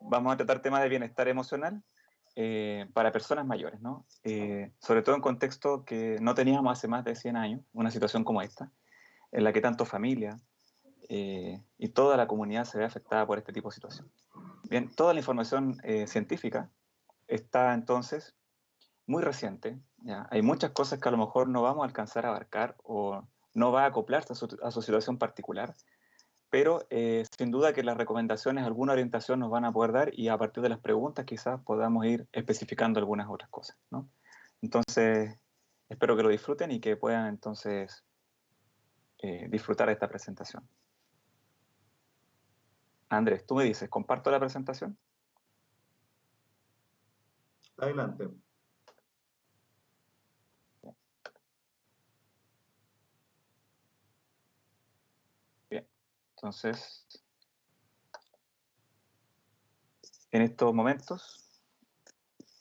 vamos a tratar temas de bienestar emocional para personas mayores, ¿no? Sobre todo en contexto que no teníamos hace más de 100 años, una situación como esta, en la que tanto familia y toda la comunidad se ve afectada por este tipo de situación. Bien, toda la información científica está entonces muy reciente, ¿ya? Hay muchas cosas que a lo mejor no vamos a alcanzar a abarcar o no va a acoplarse a su situación particular, pero sin duda que las recomendaciones, alguna orientación nos van a poder dar y a partir de las preguntas quizás podamos ir especificando algunas otras cosas, ¿no? Entonces, espero que lo disfruten y que puedan entonces disfrutar de esta presentación. Andrés, tú me dices, ¿comparto la presentación? Adelante. Bien, entonces, en estos momentos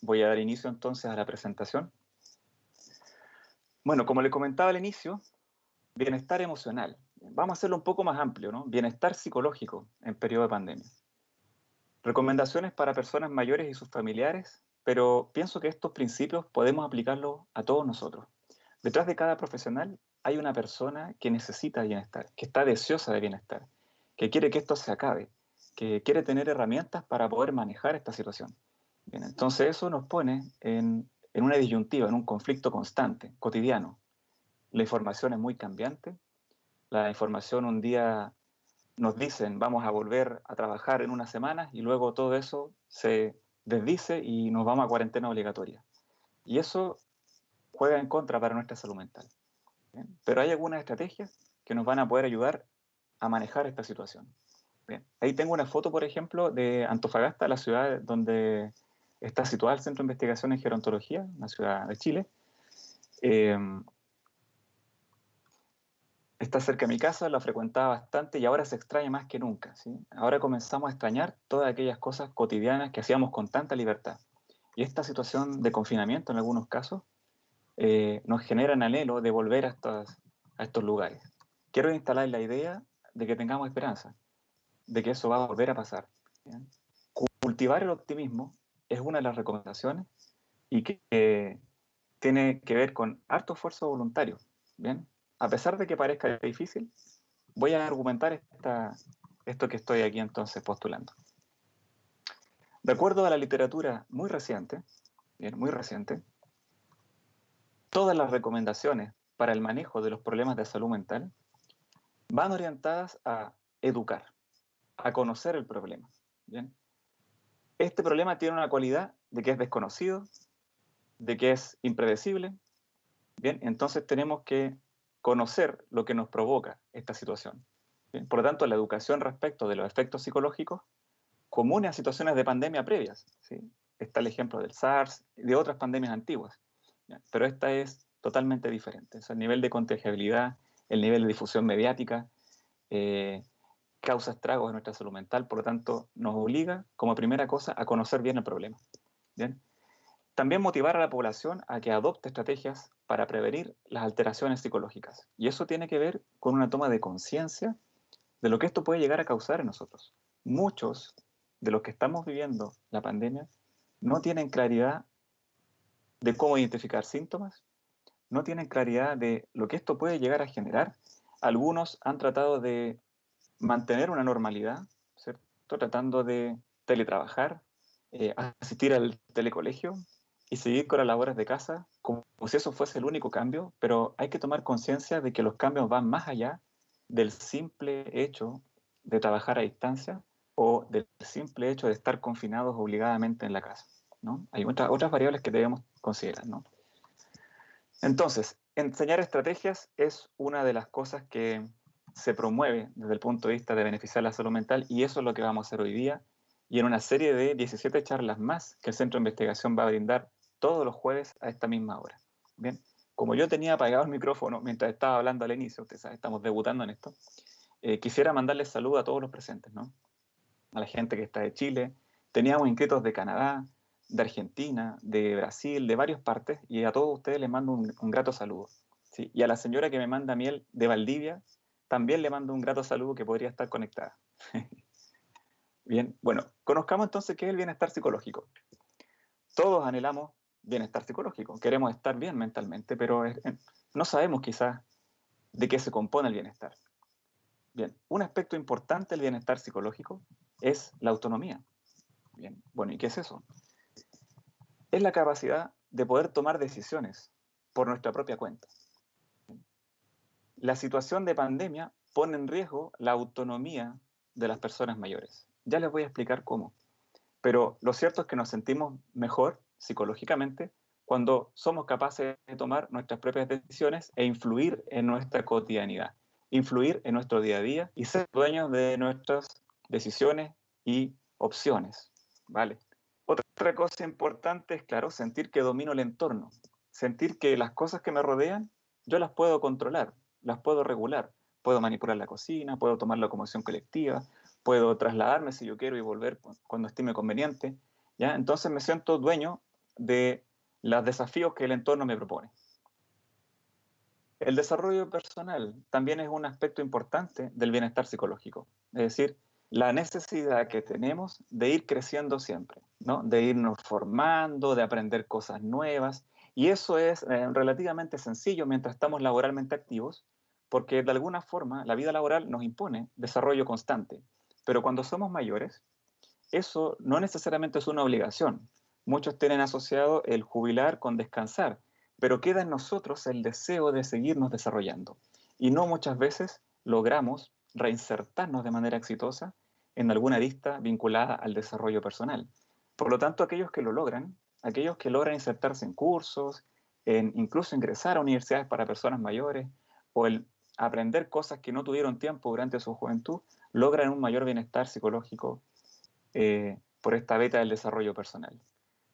voy a dar inicio entonces a la presentación. Bueno, como le comentaba al inicio, bienestar emocional. Vamos a hacerlo un poco más amplio, ¿no? Bienestar psicológico en periodo de pandemia. Recomendaciones para personas mayores y sus familiares, pero pienso que estos principios podemos aplicarlos a todos nosotros. Detrás de cada profesional hay una persona que necesita bienestar, que está deseosa de bienestar, que quiere que esto se acabe, que quiere tener herramientas para poder manejar esta situación. Bien, entonces eso nos pone en una disyuntiva, en un conflicto constante, cotidiano. La información es muy cambiante, la información un día nos dicen vamos a volver a trabajar en unas semanas y luego todo eso se desdice y nos vamos a cuarentena obligatoria. Y eso juega en contra para nuestra salud mental. ¿Bien? Pero hay algunas estrategias que nos van a poder ayudar a manejar esta situación. Bien. Ahí tengo una foto, por ejemplo, de Antofagasta, la ciudad donde está situado el Centro de Investigación en Gerontología, una ciudad de Chile. Eh, Está cerca de mi casa, la frecuentaba bastante y ahora se extraña más que nunca, ¿sí? Ahora comenzamos a extrañar todas aquellas cosas cotidianas que hacíamos con tanta libertad. Y esta situación de confinamiento en algunos casos nos genera un anhelo de volver a estos lugares. Quiero instalar la idea de que tengamos esperanza, de que eso va a volver a pasar. ¿Bien? Cultivar el optimismo es una de las recomendaciones y que tiene que ver con harto esfuerzo voluntario. ¿Bien? A pesar de que parezca difícil, voy a argumentar esto que estoy aquí entonces postulando. De acuerdo a la literatura muy reciente, bien, muy reciente, todas las recomendaciones para el manejo de los problemas de salud mental van orientadas a educar, a conocer el problema. ¿Bien? Este problema tiene una cualidad de que es desconocido, de que es impredecible. Bien, entonces tenemos que conocer lo que nos provoca esta situación. Bien, por lo tanto, la educación respecto de los efectos psicológicos comunes a situaciones de pandemia previas. ¿Sí? Está el ejemplo del SARS y de otras pandemias antiguas. ¿Ya? Pero esta es totalmente diferente. Es el nivel de contagiabilidad, el nivel de difusión mediática, eh, causa estragos en nuestra salud mental, por lo tanto nos obliga como primera cosa a conocer bien el problema. ¿Bien? También motivar a la población a que adopte estrategias para prevenir las alteraciones psicológicas. Y eso tiene que ver con una toma de conciencia de lo que esto puede llegar a causar en nosotros. Muchos de los que estamos viviendo la pandemia no tienen claridad de cómo identificar síntomas, no tienen claridad de lo que esto puede llegar a generar. Algunos han tratado de mantener una normalidad, ¿cierto? Tratando de teletrabajar, asistir al telecolegio y seguir con las labores de casa como si eso fuese el único cambio, pero hay que tomar conciencia de que los cambios van más allá del simple hecho de trabajar a distancia o del simple hecho de estar confinados obligadamente en la casa, ¿no? Hay otras variables que debemos considerar, ¿no? Entonces, enseñar estrategias es una de las cosas que se promueve desde el punto de vista de beneficiar la salud mental y eso es lo que vamos a hacer hoy día y en una serie de 17 charlas más que el Centro de Investigación va a brindar todos los jueves a esta misma hora. Bien, como yo tenía apagado el micrófono mientras estaba hablando al inicio, ustedes saben, estamos debutando en esto, quisiera mandarles saludos a todos los presentes, ¿no? A la gente que está de Chile, teníamos inscritos de Canadá, de Argentina, de Brasil, de varias partes, y a todos ustedes les mando un grato saludo. ¿Sí? Y a la señora que me manda miel de Valdivia, también le mando un grato saludo que podría estar conectada. Bien, bueno, conozcamos entonces qué es el bienestar psicológico. Todos anhelamos bienestar psicológico, queremos estar bien mentalmente, pero no sabemos quizás de qué se compone el bienestar. Bien, un aspecto importante del bienestar psicológico es la autonomía. Bien, bueno, ¿y qué es eso? Es la capacidad de poder tomar decisiones por nuestra propia cuenta. La situación de pandemia pone en riesgo la autonomía de las personas mayores. Ya les voy a explicar cómo. Pero lo cierto es que nos sentimos mejor psicológicamente cuando somos capaces de tomar nuestras propias decisiones e influir en nuestra cotidianidad, influir en nuestro día a día y ser dueños de nuestras decisiones y opciones, ¿vale? Otra cosa importante es, claro, sentir que domino el entorno, sentir que las cosas que me rodean yo las puedo controlar, las puedo regular, puedo manipular la cocina, puedo tomar la locomoción colectiva, puedo trasladarme si yo quiero y volver cuando estime conveniente, ¿ya? Entonces me siento dueño de los desafíos que el entorno me propone. El desarrollo personal también es un aspecto importante del bienestar psicológico, es decir, la necesidad que tenemos de ir creciendo siempre, ¿no? De irnos formando, de aprender cosas nuevas, y eso es relativamente sencillo mientras estamos laboralmente activos, porque de alguna forma la vida laboral nos impone desarrollo constante, pero cuando somos mayores, eso no necesariamente es una obligación. Muchos tienen asociado el jubilar con descansar, pero queda en nosotros el deseo de seguirnos desarrollando. Y no muchas veces logramos reinsertarnos de manera exitosa en alguna arista vinculada al desarrollo personal. Por lo tanto, aquellos que lo logran, aquellos que logran insertarse en cursos, en incluso ingresar a universidades para personas mayores, o el aprender cosas que no tuvieron tiempo durante su juventud, logran un mayor bienestar psicológico por esta beta del desarrollo personal.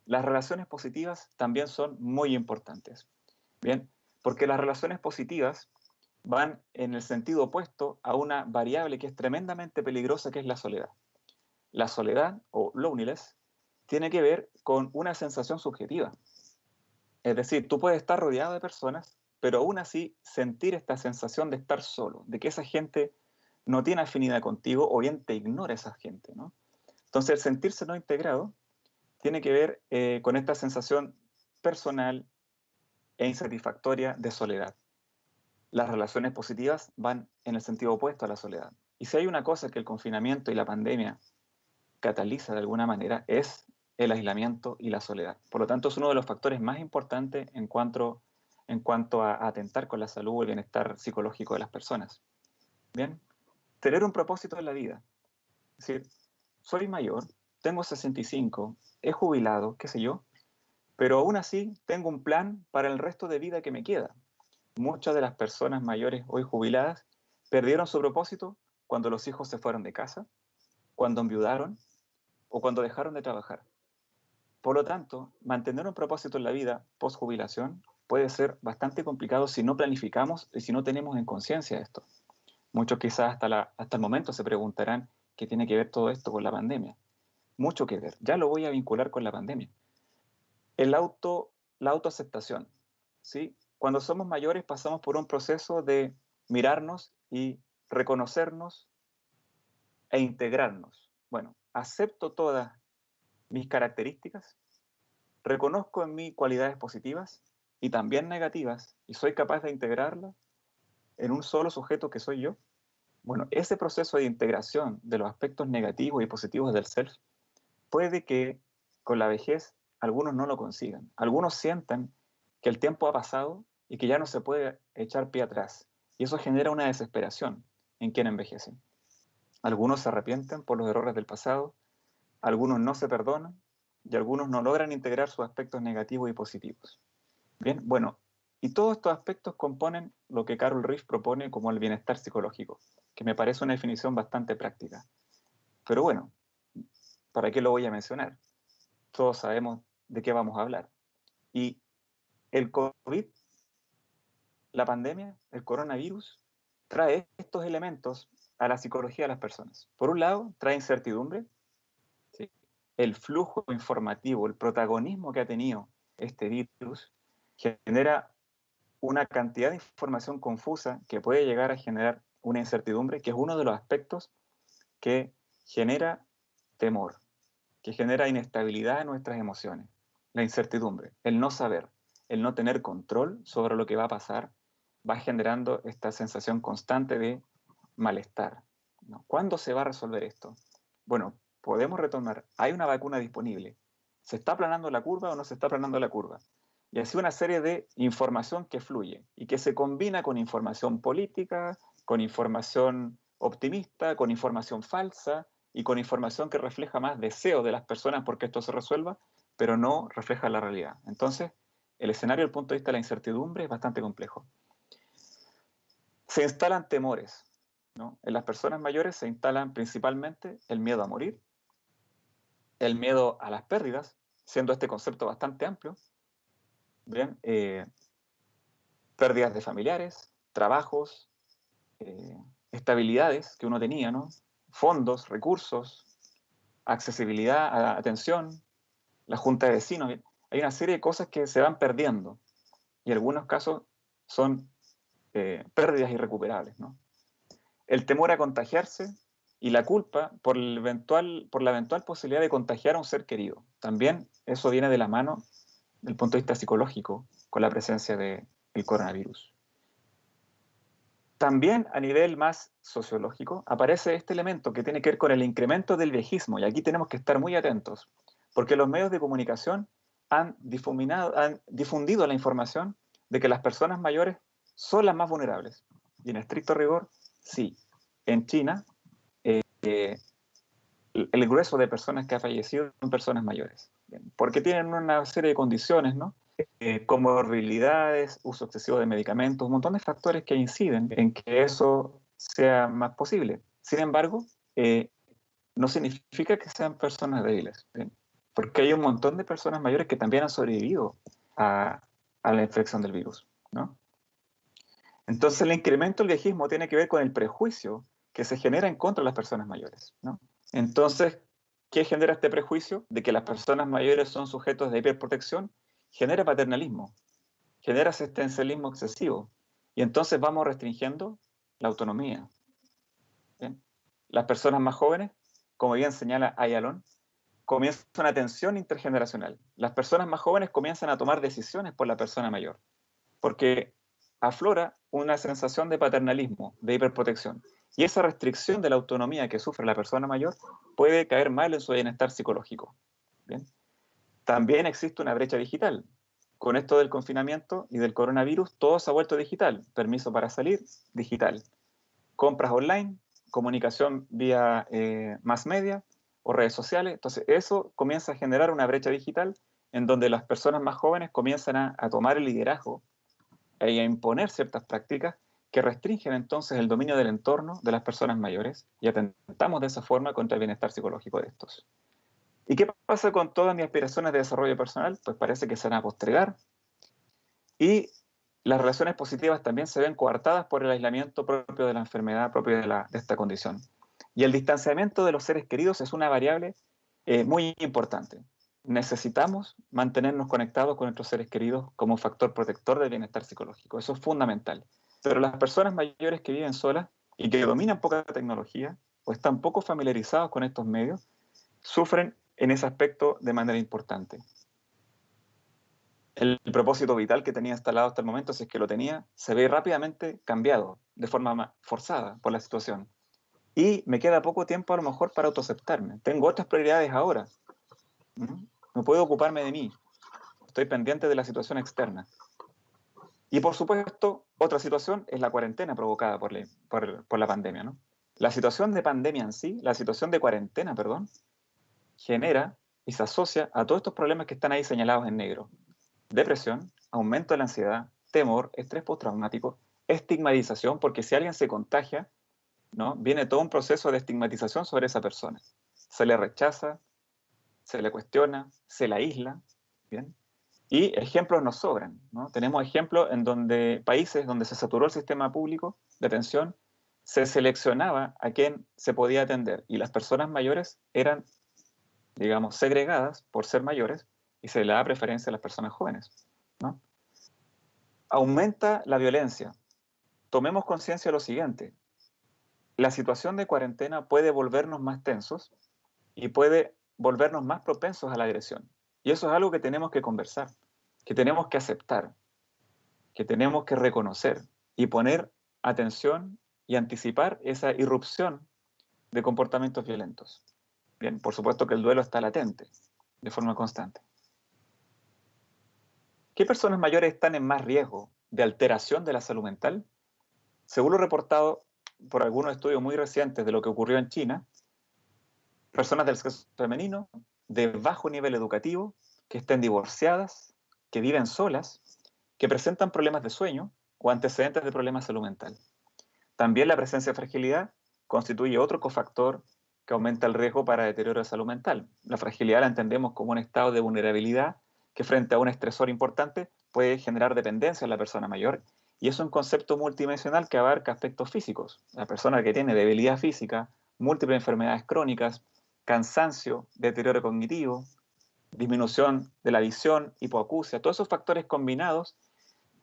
Las relaciones positivas también son muy importantes, ¿bien? Porque las relaciones positivas van en el sentido opuesto a una variable que es tremendamente peligrosa, que es la soledad. La soledad, o loneliness, tiene que ver con una sensación subjetiva. Es decir, tú puedes estar rodeado de personas, pero aún así sentir esta sensación de estar solo, de que esa gente no tiene afinidad contigo o bien te ignora esa gente, ¿no? Entonces, el sentirse no integrado tiene que ver con esta sensación personal e insatisfactoria de soledad. Las relaciones positivas van en el sentido opuesto a la soledad. Y si hay una cosa que el confinamiento y la pandemia cataliza de alguna manera es el aislamiento y la soledad. Por lo tanto, es uno de los factores más importantes en cuanto a atentar con la salud y el bienestar psicológico de las personas. Bien, tener un propósito en la vida. Es decir, soy mayor, tengo 65, he jubilado, qué sé yo, pero aún así tengo un plan para el resto de vida que me queda. Muchas de las personas mayores hoy jubiladas perdieron su propósito cuando los hijos se fueron de casa, cuando enviudaron o cuando dejaron de trabajar. Por lo tanto, mantener un propósito en la vida post jubilación puede ser bastante complicado si no planificamos y si no tenemos en conciencia esto. Muchos quizás hasta el momento se preguntarán qué tiene que ver todo esto con la pandemia. Mucho que ver. Ya lo voy a vincular con la pandemia. El la autoaceptación, ¿sí? Cuando somos mayores pasamos por un proceso de mirarnos y reconocernos e integrarnos. Bueno, acepto todas mis características, reconozco en mí cualidades positivas y también negativas y soy capaz de integrarlas en un solo sujeto que soy yo. Bueno, ese proceso de integración de los aspectos negativos y positivos del self puede que con la vejez algunos no lo consigan. Algunos sientan que el tiempo ha pasado y que ya no se puede echar pie atrás. Y eso genera una desesperación en quien envejece. Algunos se arrepienten por los errores del pasado, algunos no se perdonan y algunos no logran integrar sus aspectos negativos y positivos. Bien, bueno, y todos estos aspectos componen lo que Carol Reef propone como el bienestar psicológico, que me parece una definición bastante práctica. Pero bueno, ¿para qué lo voy a mencionar? Todos sabemos de qué vamos a hablar. Y el COVID, la pandemia, el coronavirus, trae estos elementos a la psicología de las personas. Por un lado, trae incertidumbre, ¿sí? El flujo informativo, el protagonismo que ha tenido este virus, genera una cantidad de información confusa que puede llegar a generar una incertidumbre, que es uno de los aspectos que genera temor, que genera inestabilidad en nuestras emociones, la incertidumbre, el no saber, el no tener control sobre lo que va a pasar, va generando esta sensación constante de malestar, ¿no? ¿Cuándo se va a resolver esto? Bueno, podemos retomar, hay una vacuna disponible, ¿se está aplanando la curva o no se está aplanando la curva? Y así una serie de información que fluye y que se combina con información política, con información optimista, con información falsa y con información que refleja más deseo de las personas porque esto se resuelva, pero no refleja la realidad. Entonces, el escenario desde el punto de vista de la incertidumbre es bastante complejo. Se instalan temores, ¿no? En las personas mayores se instalan principalmente el miedo a morir, el miedo a las pérdidas, siendo este concepto bastante amplio, ¿bien? Pérdidas de familiares, trabajos, eh, estabilidades que uno tenía, ¿no? Fondos, recursos, accesibilidad a atención, la junta de vecinos. Hay una serie de cosas que se van perdiendo y en algunos casos son pérdidas irrecuperables, ¿no? El temor a contagiarse y la culpa por la eventual posibilidad de contagiar a un ser querido. También eso viene de la mano del punto de vista psicológico con la presencia del coronavirus. También a nivel más sociológico aparece este elemento que tiene que ver con el incremento del viejismo, y aquí tenemos que estar muy atentos, porque los medios de comunicación han difundido la información de que las personas mayores son las más vulnerables. Y en estricto rigor, sí. En China, el grueso de personas que ha fallecido son personas mayores, porque tienen una serie de condiciones, ¿no? Comorbilidades, uso excesivo de medicamentos, un montón de factores que inciden en que eso sea más posible. Sin embargo, no significa que sean personas débiles, ¿bien? Porque hay un montón de personas mayores que también han sobrevivido a la infección del virus, ¿no? Entonces, el incremento del viejismo tiene que ver con el prejuicio que se genera en contra de las personas mayores, ¿no? Entonces, ¿qué genera este prejuicio? De que las personas mayores son sujetos de hiperprotección, genera paternalismo, genera asistencialismo excesivo, y entonces vamos restringiendo la autonomía. ¿Bien? Las personas más jóvenes, como bien señala Ayalon, comienza una tensión intergeneracional. Las personas más jóvenes comienzan a tomar decisiones por la persona mayor, porque aflora una sensación de paternalismo, de hiperprotección. Y esa restricción de la autonomía que sufre la persona mayor puede caer mal en su bienestar psicológico. ¿Bien? También existe una brecha digital. Con esto del confinamiento y del coronavirus, todo se ha vuelto digital. Permiso para salir, digital. Compras online, comunicación vía mass media o redes sociales. Entonces, eso comienza a generar una brecha digital en donde las personas más jóvenes comienzan a tomar el liderazgo y a imponer ciertas prácticas que restringen entonces el dominio del entorno de las personas mayores y atentamos de esa forma contra el bienestar psicológico de estos. ¿Y qué pasa con todas mis aspiraciones de desarrollo personal? Pues parece que se van a postergar y las relaciones positivas también se ven coartadas por el aislamiento propio de la enfermedad, propio de esta condición. Y el distanciamiento de los seres queridos es una variable muy importante. Necesitamos mantenernos conectados con nuestros seres queridos como un factor protector del bienestar psicológico. Eso es fundamental. Pero las personas mayores que viven solas y que dominan poca tecnología o están poco familiarizados con estos medios, sufren en ese aspecto de manera importante. El propósito vital que tenía instalado hasta el momento, si es que lo tenía, se ve rápidamente cambiado de forma forzada por la situación. Y me queda poco tiempo a lo mejor para autoaceptarme. Tengo otras prioridades ahora. No puedo ocuparme de mí. Estoy pendiente de la situación externa. Y por supuesto, otra situación es la cuarentena provocada por la pandemia, ¿no? La situación de pandemia en sí, la situación de cuarentena, perdón, genera y se asocia a todos estos problemas que están ahí señalados en negro. Depresión, aumento de la ansiedad, temor, estrés postraumático, estigmatización, porque si alguien se contagia, ¿no? Viene todo un proceso de estigmatización sobre esa persona. Se le rechaza, se le cuestiona, se la aísla, ¿bien? Y ejemplos nos sobran, ¿no? Tenemos ejemplos en donde países donde se saturó el sistema público de atención, se seleccionaba a quién se podía atender y las personas mayores eran, digamos, segregadas por ser mayores y se le da preferencia a las personas jóvenes, ¿no? Aumenta la violencia. Tomemos conciencia de lo siguiente. La situación de cuarentena puede volvernos más tensos y puede volvernos más propensos a la agresión. Y eso es algo que tenemos que conversar, que tenemos que aceptar, que tenemos que reconocer y poner atención y anticipar esa irrupción de comportamientos violentos. Bien, por supuesto que el duelo está latente, de forma constante. ¿Qué personas mayores están en más riesgo de alteración de la salud mental? Según lo reportado por algunos estudios muy recientes de lo que ocurrió en China, personas del sexo femenino, de bajo nivel educativo, que estén divorciadas, que viven solas, que presentan problemas de sueño o antecedentes de problemas de salud mental. También la presencia de fragilidad constituye otro cofactor que aumenta el riesgo para deterioro de salud mental. La fragilidad la entendemos como un estado de vulnerabilidad que frente a un estresor importante puede generar dependencia en la persona mayor, y es un concepto multidimensional que abarca aspectos físicos. La persona que tiene debilidad física, múltiples enfermedades crónicas, cansancio, deterioro cognitivo, disminución de la visión, hipoacusia, todos esos factores combinados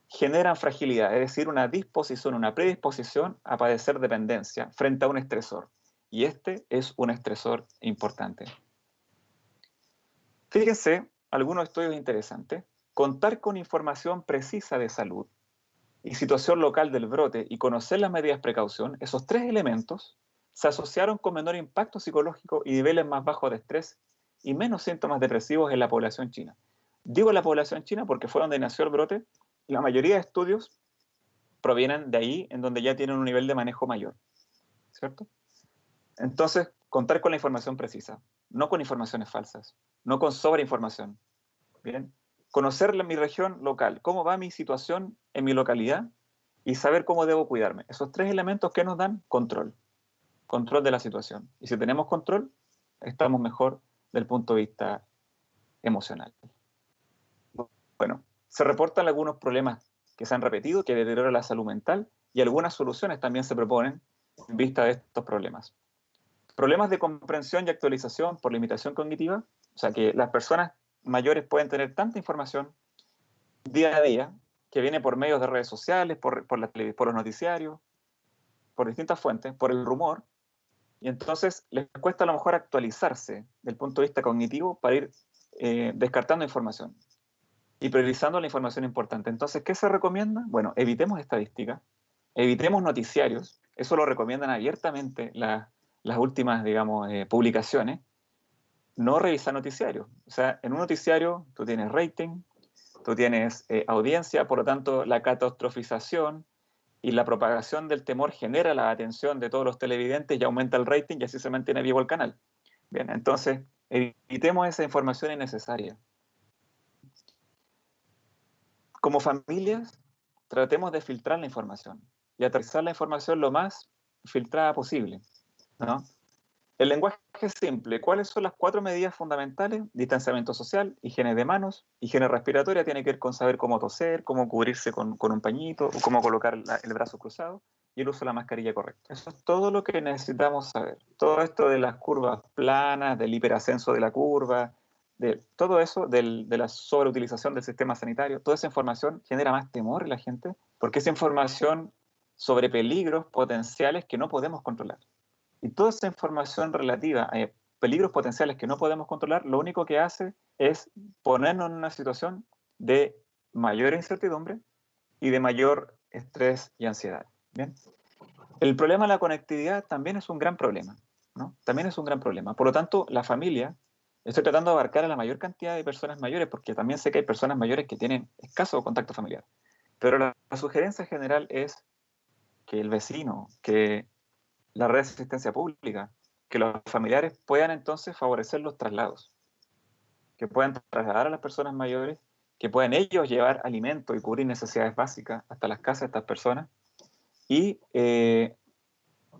generan fragilidad, es decir, una disposición, una predisposición a padecer dependencia frente a un estresor. Y este es un estresor importante. Fíjense, algunos estudios interesantes. Contar con información precisa de salud y situación local del brote y conocer las medidas de precaución, esos tres elementos se asociaron con menor impacto psicológico y niveles más bajos de estrés y menos síntomas depresivos en la población china. Digo la población china porque fue donde nació el brote y la mayoría de estudios provienen de ahí, en donde ya tienen un nivel de manejo mayor, ¿cierto? Entonces, contar con la información precisa, no con informaciones falsas, no con sobreinformación, ¿bien? Conocer mi región local, cómo va mi situación en mi localidad y saber cómo debo cuidarme. Esos tres elementos que nos dan control, control de la situación. Y si tenemos control, estamos mejor del punto de vista emocional. Bueno, se reportan algunos problemas que se han repetido, que deterioran la salud mental, y algunas soluciones también se proponen en vista de estos problemas. Problemas de comprensión y actualización por limitación cognitiva, o sea que las personas mayores pueden tener tanta información día a día que viene por medios de redes sociales, por los noticiarios, por distintas fuentes, por el rumor, y entonces les cuesta a lo mejor actualizarse del punto de vista cognitivo para ir descartando información y priorizando la información importante. Entonces, ¿qué se recomienda? Bueno, evitemos estadísticas, evitemos noticiarios, eso lo recomiendan abiertamente las últimas, digamos, publicaciones. No revisar noticiarios. O sea, en un noticiario tú tienes rating, tú tienes audiencia, por lo tanto la catastrofización y la propagación del temor genera la atención de todos los televidentes y aumenta el rating y así se mantiene vivo el canal. Bien, entonces evitemos esa información innecesaria. Como familias, tratemos de filtrar la información y aterrizar la información lo más filtrada posible, ¿no? El lenguaje es simple. ¿Cuáles son las 4 medidas fundamentales? Distanciamiento social, higiene de manos, higiene respiratoria, tiene que ver con saber cómo toser, cómo cubrirse con un pañito, o cómo colocar el brazo cruzado, y el uso de la mascarilla correcta. Eso es todo lo que necesitamos saber. Todo esto de las curvas planas, del hiperascenso de la curva, de todo eso, de la sobreutilización del sistema sanitario, toda esa información genera más temor en la gente, porque es información sobre peligros potenciales que no podemos controlar. Y toda esa información relativa a peligros potenciales que no podemos controlar, lo único que hace es ponernos en una situación de mayor incertidumbre y de mayor estrés y ansiedad. ¿Bien? El problema de la conectividad también es un gran problema, ¿no? También es un gran problema. Por lo tanto, la familia, estoy tratando de abarcar a la mayor cantidad de personas mayores, porque también sé que hay personas mayores que tienen escaso contacto familiar. Pero la sugerencia general es que el vecino, que la red de asistencia pública, que los familiares puedan entonces favorecer los traslados, que puedan trasladar a las personas mayores, que puedan ellos llevar alimentos y cubrir necesidades básicas hasta las casas de estas personas. Y esto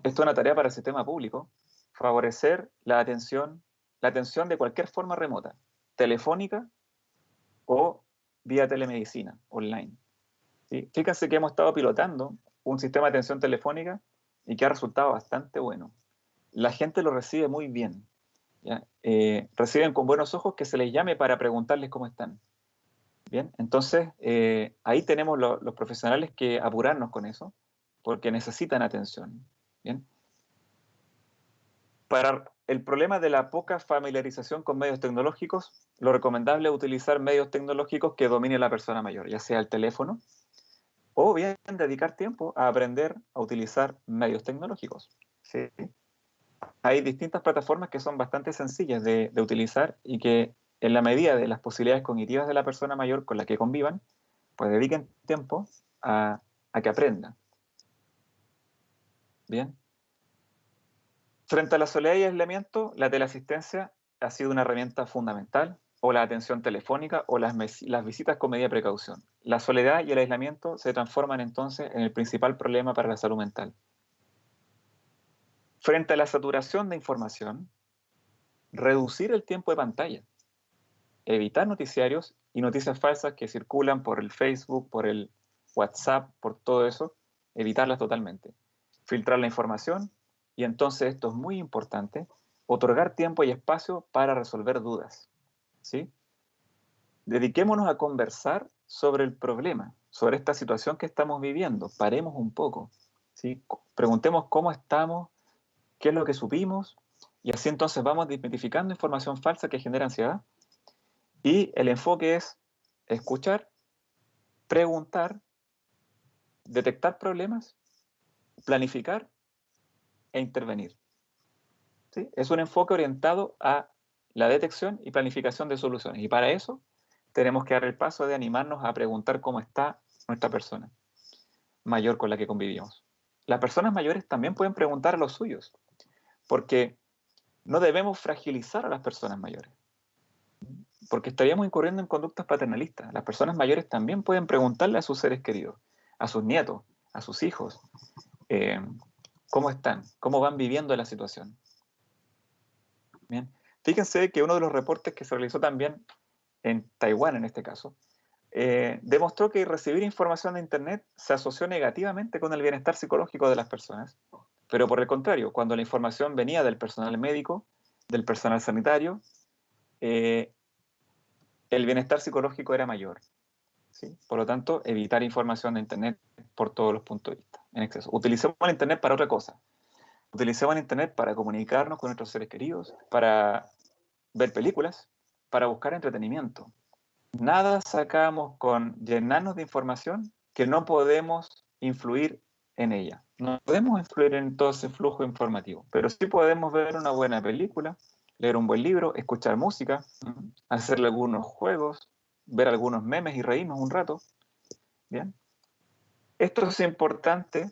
es una tarea para el sistema público, favorecer la atención de cualquier forma remota, telefónica o vía telemedicina online. ¿Sí? Fíjense que hemos estado pilotando un sistema de atención telefónica y que ha resultado bastante bueno. La gente lo recibe muy bien. ¿Ya? Reciben con buenos ojos que se les llame para preguntarles cómo están. Bien, entonces ahí tenemos los profesionales que apurarnos con eso, porque necesitan atención. Bien. Para el problema de la poca familiarización con medios tecnológicos, lo recomendable es utilizar medios tecnológicos que domine la persona mayor, ya sea el teléfono, o bien dedicar tiempo a aprender a utilizar medios tecnológicos. ¿Sí? Hay distintas plataformas que son bastante sencillas de utilizar y que en la medida de las posibilidades cognitivas de la persona mayor con la que convivan, pues dediquen tiempo a que aprendan. Bien. Frente a la soledad y aislamiento, la teleasistencia ha sido una herramienta fundamental, o la atención telefónica, o las visitas con medida de precaución. La soledad y el aislamiento se transforman entonces en el principal problema para la salud mental. Frente a la saturación de información, reducir el tiempo de pantalla, evitar noticiarios y noticias falsas que circulan por el Facebook, por el WhatsApp, por todo eso, evitarlas totalmente. Filtrar la información y entonces, esto es muy importante, otorgar tiempo y espacio para resolver dudas. ¿Sí? Dediquémonos a conversar sobre el problema, sobre esta situación que estamos viviendo. Paremos un poco. ¿Sí? Preguntemos cómo estamos, qué es lo que supimos, y así entonces vamos desmitificando información falsa que genera ansiedad. Y el enfoque es escuchar, preguntar, detectar problemas, planificar e intervenir. ¿Sí? Es un enfoque orientado a la detección y planificación de soluciones. Y para eso tenemos que dar el paso de animarnos a preguntar cómo está nuestra persona mayor con la que convivimos. Las personas mayores también pueden preguntar a los suyos, porque no debemos fragilizar a las personas mayores, porque estaríamos incurriendo en conductas paternalistas. Las personas mayores también pueden preguntarle a sus seres queridos, a sus nietos, a sus hijos, cómo están, cómo van viviendo la situación. Bien. Fíjense que uno de los reportes que se realizó también en Taiwán, en este caso, demostró que recibir información de Internet se asoció negativamente con el bienestar psicológico de las personas, pero por el contrario, cuando la información venía del personal médico, del personal sanitario, el bienestar psicológico era mayor. ¿Sí? Por lo tanto, evitar información de Internet por todos los puntos de vista, en exceso. Utilicemos el Internet para otra cosa. Utilicemos el Internet para comunicarnos con nuestros seres queridos, para ver películas, para buscar entretenimiento. Nada sacamos con llenarnos de información que no podemos influir en ella. No podemos influir en todo ese flujo informativo, pero sí podemos ver una buena película, leer un buen libro, escuchar música, hacerle algunos juegos, ver algunos memes y reírnos un rato. ¿Bien? Esto es importante.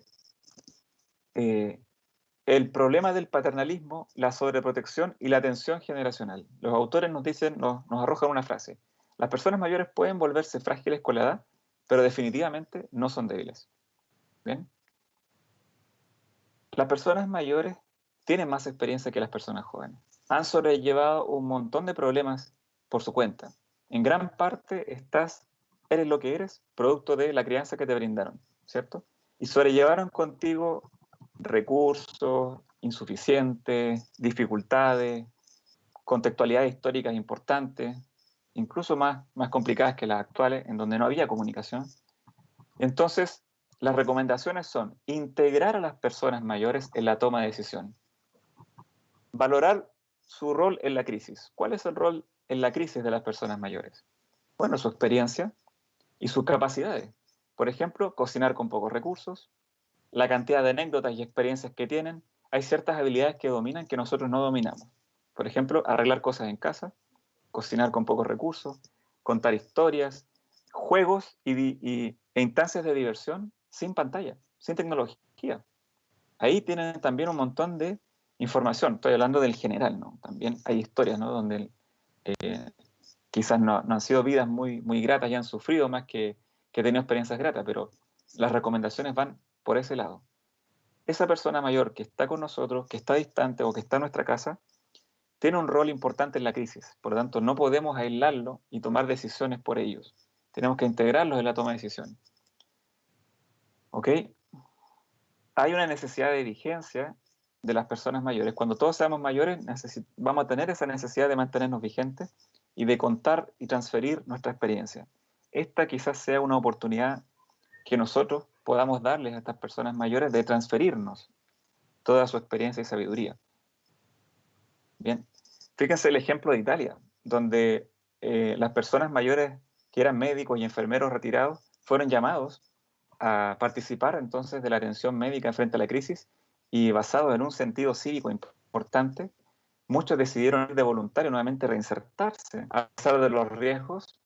El problema del paternalismo, la sobreprotección y la tensión generacional. Los autores nos dicen, nos arrojan una frase: las personas mayores pueden volverse frágiles con la edad, pero definitivamente no son débiles. ¿Bien? Las personas mayores tienen más experiencia que las personas jóvenes. Han sobrellevado un montón de problemas por su cuenta. En gran parte eres lo que eres, producto de la crianza que te brindaron, ¿cierto? Y sobrellevaron contigo recursos insuficientes, dificultades, contextualidades históricas importantes, incluso más complicadas que las actuales, en donde no había comunicación. Entonces, las recomendaciones son integrar a las personas mayores en la toma de decisiones, valorar su rol en la crisis. ¿Cuál es el rol en la crisis de las personas mayores? Bueno, su experiencia y sus capacidades. Por ejemplo, cocinar con pocos recursos, la cantidad de anécdotas y experiencias que tienen. Hay ciertas habilidades que dominan que nosotros no dominamos. Por ejemplo, arreglar cosas en casa, cocinar con pocos recursos, contar historias, juegos e instancias de diversión sin pantalla, sin tecnología. Ahí tienen también un montón de información. Estoy hablando del general, ¿no? También hay historias, ¿no? Donde quizás no han sido vidas muy gratas y han sufrido más que tenido experiencias gratas, pero las recomendaciones van por ese lado. Esa persona mayor que está con nosotros, que está distante o que está en nuestra casa, tiene un rol importante en la crisis. Por lo tanto, no podemos aislarlo y tomar decisiones por ellos. Tenemos que integrarlos en la toma de decisiones. ¿Ok? Hay una necesidad de vigencia de las personas mayores. Cuando todos seamos mayores, vamos a tener esa necesidad de mantenernos vigentes y de contar y transferir nuestra experiencia. Esta quizás sea una oportunidad que nosotros podamos darles a estas personas mayores de transferirnos toda su experiencia y sabiduría. Bien, fíjense el ejemplo de Italia, donde las personas mayores que eran médicos y enfermeros retirados fueron llamados a participar entonces de la atención médica frente a la crisis y basado en un sentido cívico importante, muchos decidieron ir de voluntario nuevamente reinsertarse a pesar de los riesgos,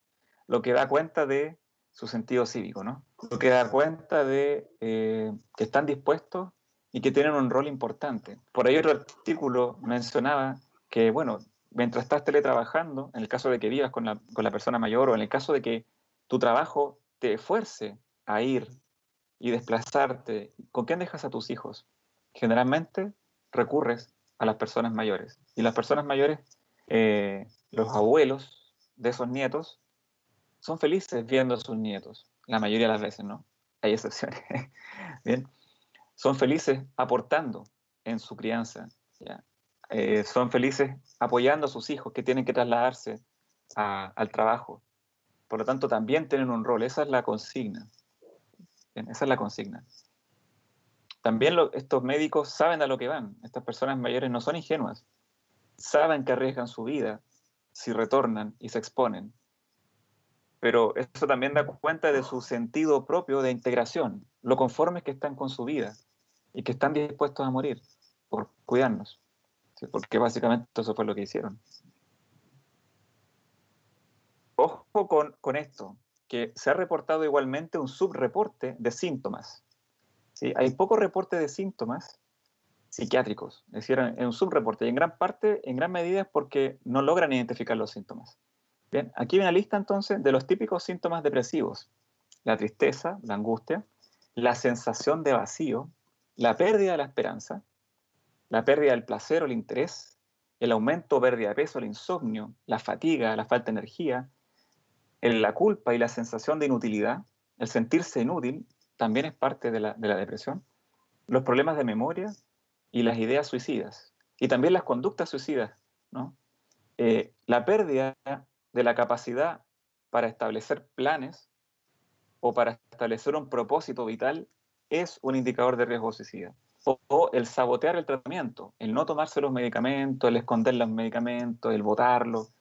lo que da cuenta de su sentido cívico, ¿no? Lo que da cuenta de que están dispuestos y que tienen un rol importante. Por ahí otro artículo mencionaba que, bueno, mientras estás teletrabajando, en el caso de que vivas con la persona mayor o en el caso de que tu trabajo te fuerce a ir y desplazarte, ¿con quién dejas a tus hijos? Generalmente recurres a las personas mayores. Y las personas mayores, los abuelos de esos nietos, son felices viendo a sus nietos, la mayoría de las veces, ¿no? Hay excepciones. Bien, son felices aportando en su crianza, ¿ya? Son felices apoyando a sus hijos que tienen que trasladarse al trabajo. Por lo tanto, también tienen un rol. Esa es la consigna. Bien, esa es la consigna. También estos médicos saben a lo que van. Estas personas mayores no son ingenuas. Saben que arriesgan su vida si retornan y se exponen. Pero eso también da cuenta de su sentido propio de integración, lo conformes que están con su vida y que están dispuestos a morir por cuidarnos, ¿sí? Porque básicamente eso fue lo que hicieron. Ojo con esto, que se ha reportado igualmente un subreporte de síntomas, ¿sí? Hay pocos reportes de síntomas psiquiátricos, es decir, en un subreporte, y en gran parte, en gran medida es porque no logran identificar los síntomas. Bien, aquí viene una lista entonces de los típicos síntomas depresivos: la tristeza, la angustia, la sensación de vacío, la pérdida de la esperanza, la pérdida del placer o el interés, el aumento o pérdida de peso, el insomnio, la fatiga, la falta de energía, la culpa y la sensación de inutilidad, el sentirse inútil, también es parte de la depresión, los problemas de memoria y las ideas suicidas, y también las conductas suicidas, ¿no? La pérdida de la capacidad para establecer planes o para establecer un propósito vital es un indicador de riesgo suicida. O el sabotear el tratamiento, el no tomarse los medicamentos, el esconder los medicamentos, el botarlos,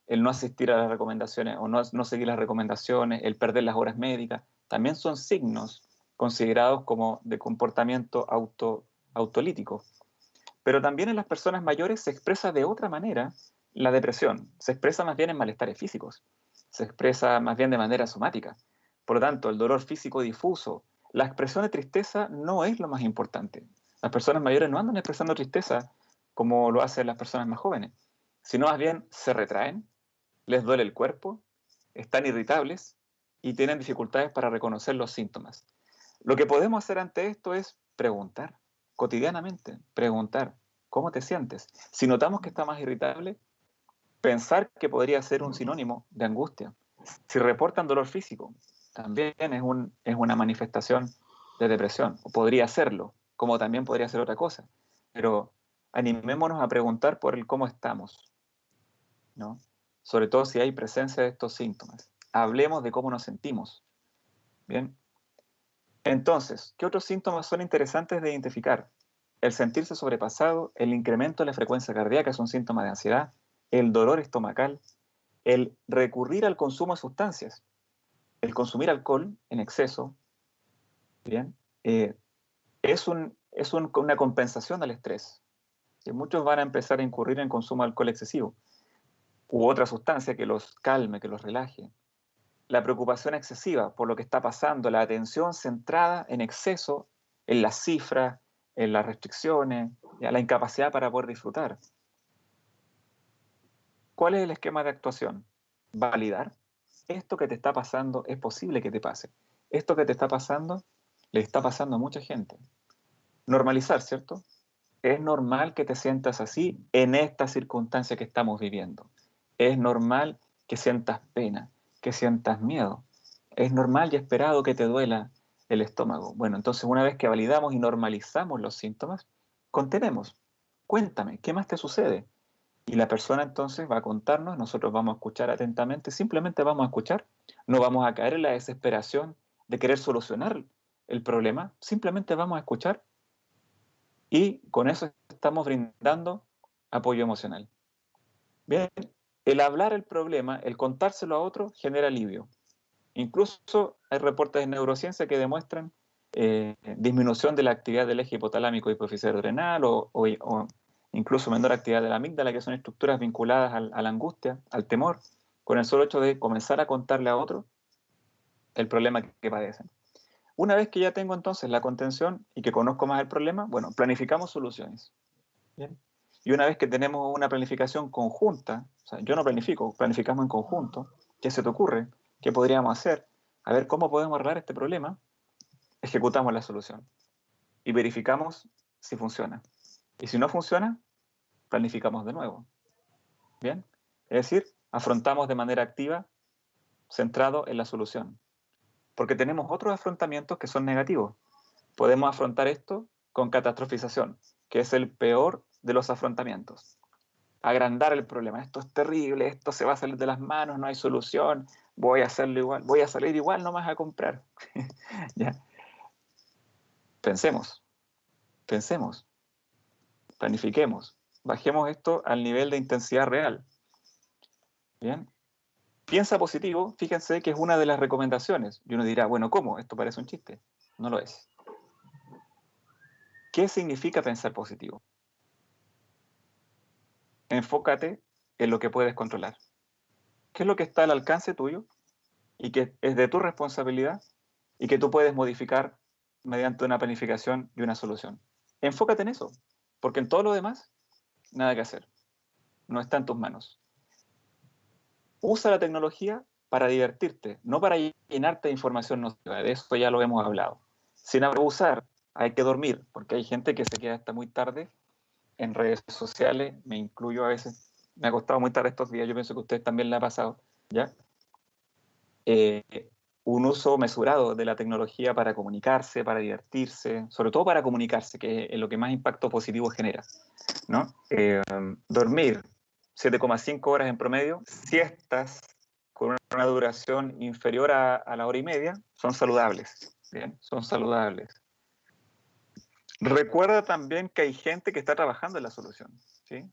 el no asistir a las recomendaciones o no seguir las recomendaciones, el perder las horas médicas, también son signos considerados como de comportamiento autolítico. Pero también en las personas mayores se expresa de otra manera la depresión, se expresa más bien en malestares físicos, se expresa más bien de manera somática. Por lo tanto, el dolor físico difuso, la expresión de tristeza no es lo más importante. Las personas mayores no andan expresando tristeza como lo hacen las personas más jóvenes, sino más bien se retraen, les duele el cuerpo, están irritables y tienen dificultades para reconocer los síntomas. Lo que podemos hacer ante esto es preguntar, cotidianamente, preguntar, ¿cómo te sientes? Si notamos que está más irritable, pensar que podría ser un sinónimo de angustia. Si reportan dolor físico, también es una manifestación de depresión, o podría serlo, como también podría ser otra cosa. Pero animémonos a preguntar por el cómo estamos, ¿no? Sobre todo si hay presencia de estos síntomas. Hablemos de cómo nos sentimos, ¿bien? Entonces, ¿qué otros síntomas son interesantes de identificar? El sentirse sobrepasado, el incremento de la frecuencia cardíaca es un síntoma de ansiedad, el dolor estomacal, el recurrir al consumo de sustancias, el consumir alcohol en exceso, ¿bien? Una compensación al estrés. Que muchos van a empezar a incurrir en consumo de alcohol excesivo u otra sustancia que los calme, que los relaje. La preocupación excesiva por lo que está pasando, la atención centrada en exceso en las cifras, en las restricciones, la incapacidad para poder disfrutar. ¿Cuál es el esquema de actuación? Validar. Esto que te está pasando es posible que te pase. Esto que te está pasando le está pasando a mucha gente. Normalizar, ¿cierto? Es normal que te sientas así en esta circunstancia que estamos viviendo. Es normal que sientas pena, que sientas miedo. Es normal y esperado que te duela el estómago. Bueno, entonces una vez que validamos y normalizamos los síntomas, contenemos. Cuéntame, ¿qué más te sucede? Y la persona entonces va a contarnos, nosotros vamos a escuchar atentamente, simplemente vamos a escuchar, no vamos a caer en la desesperación de querer solucionar el problema, simplemente vamos a escuchar y con eso estamos brindando apoyo emocional. Bien, el hablar el problema, el contárselo a otro, genera alivio. Incluso hay reportes de neurociencia que demuestran disminución de la actividad del eje hipotalámico hipofisio adrenal o incluso menor actividad de la amígdala, que son estructuras vinculadas a la angustia, al temor, con el solo hecho de comenzar a contarle a otro el problema que padecen. Una vez que ya tengo entonces la contención y que conozco más el problema, bueno, planificamos soluciones. Bien. Y una vez que tenemos una planificación conjunta, o sea, yo no planifico, planificamos en conjunto, ¿qué se te ocurre? ¿Qué podríamos hacer? A ver cómo podemos arreglar este problema, ejecutamos la solución y verificamos si funciona. Y si no funciona, planificamos de nuevo. ¿Bien? Es decir, afrontamos de manera activa, centrado en la solución. Porque tenemos otros afrontamientos que son negativos. Podemos afrontar esto con catastrofización, que es el peor de los afrontamientos. Agrandar el problema. Esto es terrible, esto se va a salir de las manos, no hay solución, voy a hacerlo igual, voy a salir igual nomás a comprar. ¿Ya? Pensemos, planifiquemos, bajemos esto al nivel de intensidad real. ¿Bien? Piensa positivo, fíjense que es una de las recomendaciones. Y uno dirá, bueno, ¿cómo? Esto parece un chiste. No lo es. ¿Qué significa pensar positivo? Enfócate en lo que puedes controlar. ¿Qué es lo que está al alcance tuyo y que es de tu responsabilidad y que tú puedes modificar mediante una planificación y una solución? Enfócate en eso, porque en todo lo demás, nada que hacer. No está en tus manos. Usa la tecnología para divertirte, no para llenarte de información nociva. De eso ya lo hemos hablado. Sin abusar, hay que dormir, porque hay gente que se queda hasta muy tarde en redes sociales, me incluyo a veces, me ha costado muy tarde estos días, yo pienso que a ustedes también le ha pasado, ¿ya? Eh, un uso mesurado de la tecnología para comunicarse, para divertirse, sobre todo para comunicarse, que es lo que más impacto positivo genera, ¿no? Dormir 7,5 horas en promedio, siestas con una duración inferior a la hora y media, son saludables, ¿bien? Son saludables. Recuerda también que hay gente que está trabajando en la solución, ¿sí?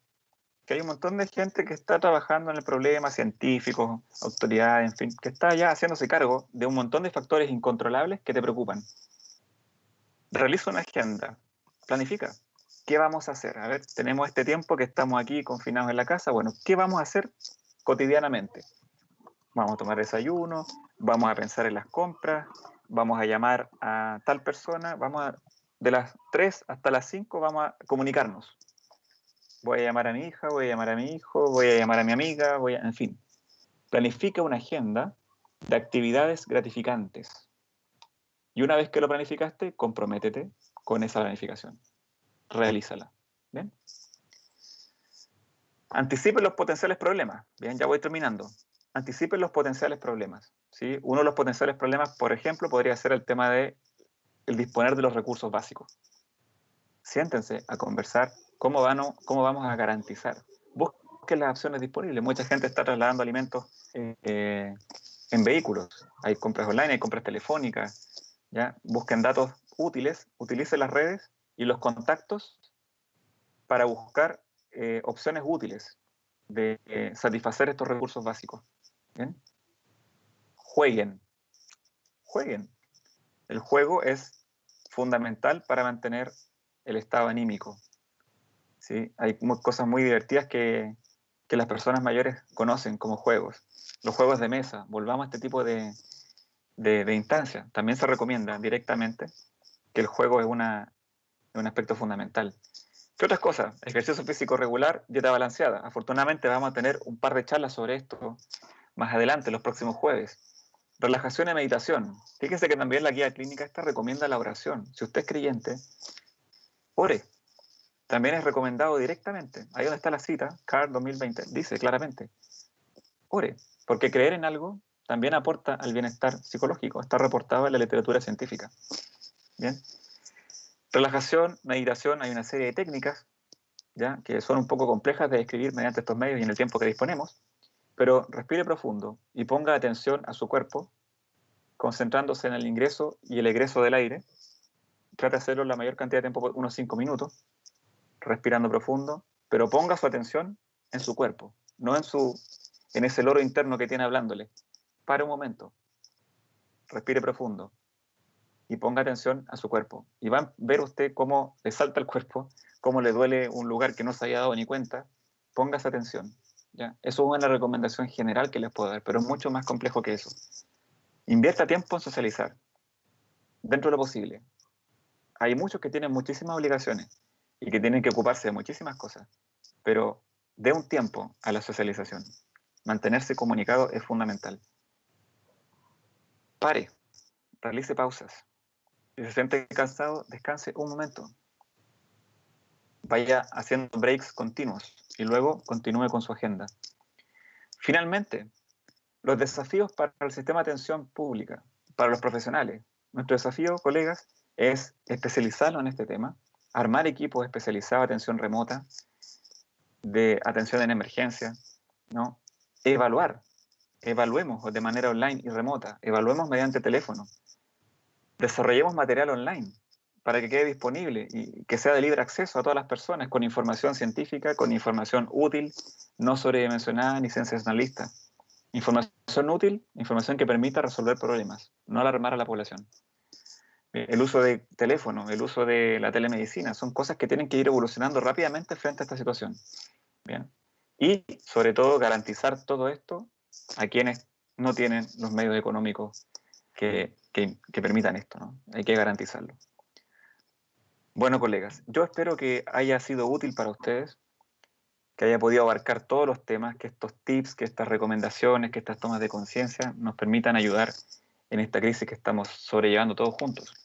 Que hay un montón de gente que está trabajando en el problema, científicos, autoridades, en fin, que está ya haciéndose cargo de un montón de factores incontrolables que te preocupan. Realiza una agenda, planifica. ¿Qué vamos a hacer? A ver, tenemos este tiempo que estamos aquí confinados en la casa, bueno, ¿qué vamos a hacer cotidianamente? Vamos a tomar desayuno, vamos a pensar en las compras, vamos a llamar a tal persona, de las 3 hasta las 5 vamos a comunicarnos. Voy a llamar a mi hija, voy a llamar a mi hijo, voy a llamar a mi amiga, en fin. Planifica una agenda de actividades gratificantes. Y una vez que lo planificaste, comprométete con esa planificación. Realízala. ¿Bien? Anticipen los potenciales problemas. Bien, ya voy terminando. Anticipen los potenciales problemas. ¿Sí? Uno de los potenciales problemas, por ejemplo, podría ser el tema de el disponer de los recursos básicos. Siéntense a conversar cómo vamos a garantizar. Busquen las opciones disponibles. Mucha gente está trasladando alimentos en vehículos. Hay compras online, hay compras telefónicas. ¿Ya? Busquen datos útiles, utilicen las redes y los contactos para buscar opciones útiles de satisfacer estos recursos básicos. ¿Bien? Jueguen. Jueguen. El juego es fundamental para mantener el estado anímico. ¿Sí? Hay cosas muy divertidas que las personas mayores conocen como juegos. Los juegos de mesa, volvamos a este tipo de instancias. También se recomienda directamente que el juego es un aspecto fundamental. ¿Qué otras cosas? Ejercicio físico regular, dieta balanceada. Afortunadamente vamos a tener un par de charlas sobre esto más adelante, los próximos jueves. Relajación y meditación. Fíjense que también la guía clínica esta recomienda la oración. Si usted es creyente, ore. También es recomendado directamente. Ahí donde está la cita, CAR 2020, dice claramente, ore, porque creer en algo también aporta al bienestar psicológico. Está reportado en la literatura científica. Bien. Relajación, meditación, hay una serie de técnicas, ¿ya? Que son un poco complejas de describir mediante estos medios y en el tiempo que disponemos, pero respire profundo y ponga atención a su cuerpo, concentrándose en el ingreso y el egreso del aire. Trate de hacerlo la mayor cantidad de tiempo, unos 5 minutos, respirando profundo, pero ponga su atención en su cuerpo, no en ese loro interno que tiene hablándole. Pare un momento, respire profundo y ponga atención a su cuerpo. Y va a ver usted cómo le salta el cuerpo, cómo le duele un lugar que no se haya dado ni cuenta. Ponga esa atención. ¿Ya? Eso es una recomendación general que les puedo dar, pero es mucho más complejo que eso. Invierta tiempo en socializar, dentro de lo posible. Hay muchos que tienen muchísimas obligaciones y que tienen que ocuparse de muchísimas cosas, pero dé un tiempo a la socialización. Mantenerse comunicado es fundamental. Pare, realice pausas. Si se siente cansado, descanse un momento. Vaya haciendo breaks continuos y luego continúe con su agenda. Finalmente, los desafíos para el sistema de atención pública, para los profesionales. Nuestro desafío, colegas, es especializarnos en este tema, armar equipos especializados de atención remota, de atención en emergencia, ¿no? Evaluemos de manera online y remota, evaluemos mediante teléfono, desarrollemos material online para que quede disponible y que sea de libre acceso a todas las personas, con información científica, con información útil, no sobredimensionada ni sensacionalista. Información útil, información que permita resolver problemas, no alarmar a la población. El uso de teléfono, el uso de la telemedicina, son cosas que tienen que ir evolucionando rápidamente frente a esta situación. Bien. Y, sobre todo, garantizar todo esto a quienes no tienen los medios económicos que permitan esto, ¿no? Hay que garantizarlo. Bueno, colegas, yo espero que haya sido útil para ustedes, que haya podido abarcar todos los temas, que estos tips, que estas recomendaciones, que estas tomas de conciencia nos permitan ayudar en esta crisis que estamos sobrellevando todos juntos.